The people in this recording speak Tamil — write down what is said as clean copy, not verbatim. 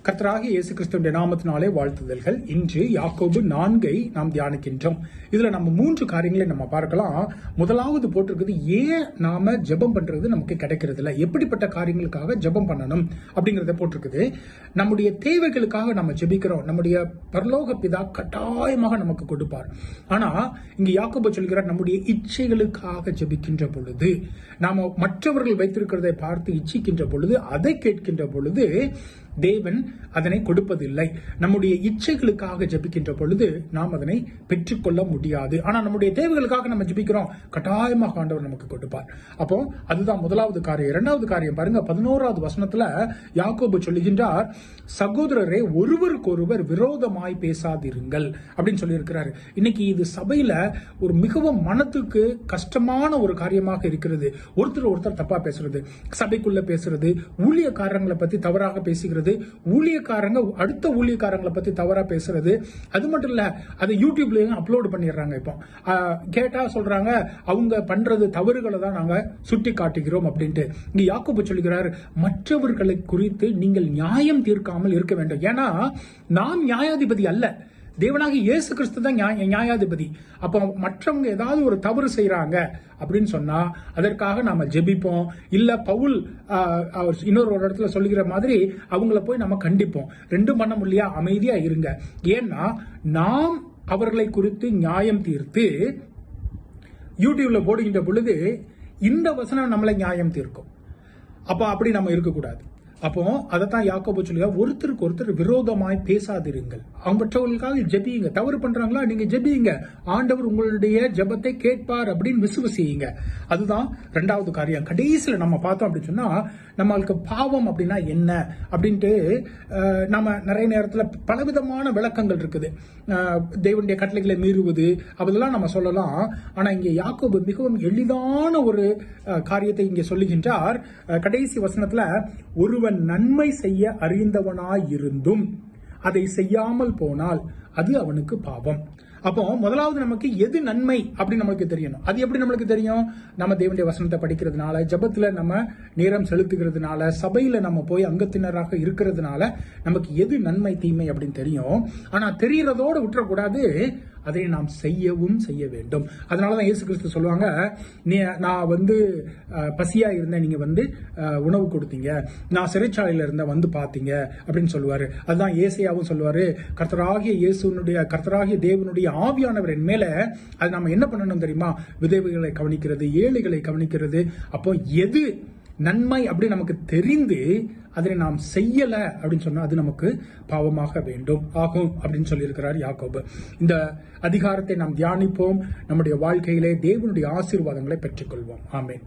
கர்த்தராகிய இயேசு கிறிஸ்துவின் நாமத்தினாலே வாழ்த்துதல்கள். இன்று யாக்கோபு 4 நாம் தியானிக்கின்றோம். இதுல நம்ம 3 காரியங்களை நம்ம பார்க்கலாம். முதலாவது போட்டிருக்குது, ஏன் நாம ஜெபம் பண்றது நமக்கு கிடைக்கிறது இல்ல, எப்படிப்பட்ட காரியங்களுக்காக ஜெபம் பண்ணணும் அப்படிங்கறத போட்டிருக்குது. நம்முடைய தேவைகளுக்காக நம்ம ஜெபிக்கிறோம், நம்முடைய பரலோக பிதா கட்டாயமாக நமக்கு கொடுப்பார். ஆனா இங்க யாக்கோபு சொல்கிறார், நம்முடைய இச்சைகளுக்காக ஜெபிக்கின்ற பொழுது, நாம மற்றவர்கள் வைத்திருக்கிறதை பார்த்து இச்சிக்கின்ற பொழுது, அதை கேட்கின்ற பொழுது தேவன் அதனை கொடுப்பதில்லை. நம்முடைய இச்சைகளுக்காக ஜெபிக்கின்ற பொழுது நாம் அதனை பெற்றுக்கொள்ள முடியாது. ஆனா நம்முடைய தேவைகளுக்காக நம்ம ஜெபிக்கிறோம், கட்டாயமாக ஆண்டவர் நமக்கு கொடுப்பார். அப்போ அதுதான் முதலாவது காரியம். இரண்டாவது காரியம் பாருங்க, 11வது வசனத்துல யாக்கோபு சொல்லுகின்றார், சகோதரரே ஒருவருக்கொருவர் விரோதமாய் பேசாதிருங்கள் அப்படின்னு சொல்லி இருக்கிறாரு. இன்னைக்கு இது சபையில ஒரு மிகவும் மனத்துக்கு கஷ்டமான ஒரு காரியமாக இருக்கிறது. ஒருத்தர் தப்பா பேசுறது, சபைக்குள்ள பேசுறது, ஊழியக்காரங்களை பத்தி தவறாக பேசுகிறது, ஊழியக்காரங்க அடுத்த ஊழியக்காரங்களை பத்தி தவறா பேசுறது. அது மட்டும் இல்ல, அதை யூடியூப்லயும் அப்லோட் பண்ணிடுறாங்க. இப்போ கேட்டா சொல்றாங்க, அவங்க பண்றது தவறுகளை தான் நாங்க சுட்டி காட்டுகிறோம் அப்படின்ட்டு. இங்க யாக்கோபு சொல்கிறார், மற்றவர்களை குறித்து நீங்கள் நியாயம் தீர்க்காமல் இருக்க வேண்டும். ஏன்னா நாம் நியாயாதிபதி அல்ல, தேவனாகி இயேசு கிறிஸ்து தான் நியாயாதிபதி. அப்போ மற்றவங்க ஏதாவது ஒரு தவறு செய்யறாங்க அப்படின்னு சொன்னா அதற்காக நாம ஜெபிப்போம். இல்ல பவுல் இன்னொரு இடத்துல சொல்லுகிற மாதிரி அவங்கள போய் நம்ம கண்டிப்போம். ரெண்டும் பண்ண முடியா, அமைதியா இருங்க. ஏன்னா நாம் அவர்களை குறித்து நியாயம் தீர்த்து யூடியூப்ல போடுகின்ற பொழுது இந்த வசனம் நம்மளை நியாயம் தீர்க்கும். அப்ப அப்படி நம்ம இருக்கக்கூடாது. அப்போ அதைத்தான் யாக்கோபு சொல்லுங்க, ஒருத்தருக்கு ஒருத்தர் விரோதமாய் பேசாதிருங்கள். அவங்க மற்றவர்களுக்காக ஜெபியுங்க. தவறு பண்றாங்களா, நீங்க ஜெபியுங்க, ஆண்டவர் உங்களுடைய ஜெபத்தை கேட்பார் அப்படின்னு விசுவசியுங்க. அதுதான் இரண்டாவது காரியம். கடைசியில நம்ம பார்த்தோம் அப்படின்னு சொன்னா, நம்மளுக்கு பாவம் அப்படின்னா என்ன அப்படின்ட்டு நம்ம நிறைய நேரத்தில் பலவிதமான விளக்கங்கள் இருக்குது. தேவனுடைய கட்டளைகளை மீறுவது அதெல்லாம் நம்ம சொல்லலாம். ஆனா இங்க யாக்கோபு மிகவும் எளிதான ஒரு காரியத்தை இங்க சொல்லுகின்றார். கடைசி வசனத்துல, ஒருவன் நன்மை செய்ய அறிந்தவனாயிருந்தும் அதை செய்யாமல் போனால் அது அவனுக்கு பாவம். அப்போ முதலாவது நமக்கு எது நன்மை அப்படின்னு நம்மளுக்கு தெரியணும். அது எப்படி நம்மளுக்கு தெரியும்? நம்ம தேவனுடைய வசனத்தை படிக்கிறதுனால, ஜெபத்துல நம்ம நேரம் செலுத்துகிறதுனால, சபையில நம்ம போய் அங்கத்தினராக இருக்கிறதுனால நமக்கு எது நன்மை தீமை அப்படின்னு தெரியும். ஆனா தெரியறதோடு விட்டுறக்கூடாது, அதை நாம் செய்யவும் செய்ய வேண்டும். அதனாலதான் இயேசு கிறிஸ்து சொல்லுவாங்க, நான் பசியா இருந்தேன், நீங்க உணவு கொடுத்தீங்க, நான் சிறைச்சாலையில இருந்த பாத்தீங்க அப்படின்னு சொல்லுவாரு. அதுதான் ஏசாயாவும் சொல்லுவாரு, கர்த்தராகிய தேவனுடைய ஆவியானவர் என் மேல. அது நம்ம என்ன பண்ணணும் தெரியுமா? விதவைகளை கவனிக்கிறது, ஏழைகளை கவனிக்கிறது. அப்போ எது நன்மை அப்படி நமக்கு தெரிந்து அதனை நாம் செய்யல அப்படின்னு சொன்னா அது நமக்கு பாவமாக வேண்டும் ஆகும் அப்படின்னு சொல்லி இருக்கிறார் யாக்கோபு. இந்த அதிகாரத்தை நாம் தியானிப்போம், நம்முடைய வாழ்க்கையிலே தேவனுடைய ஆசீர்வாதங்களை பெற்றுக்கொள்வோம். ஆமென்.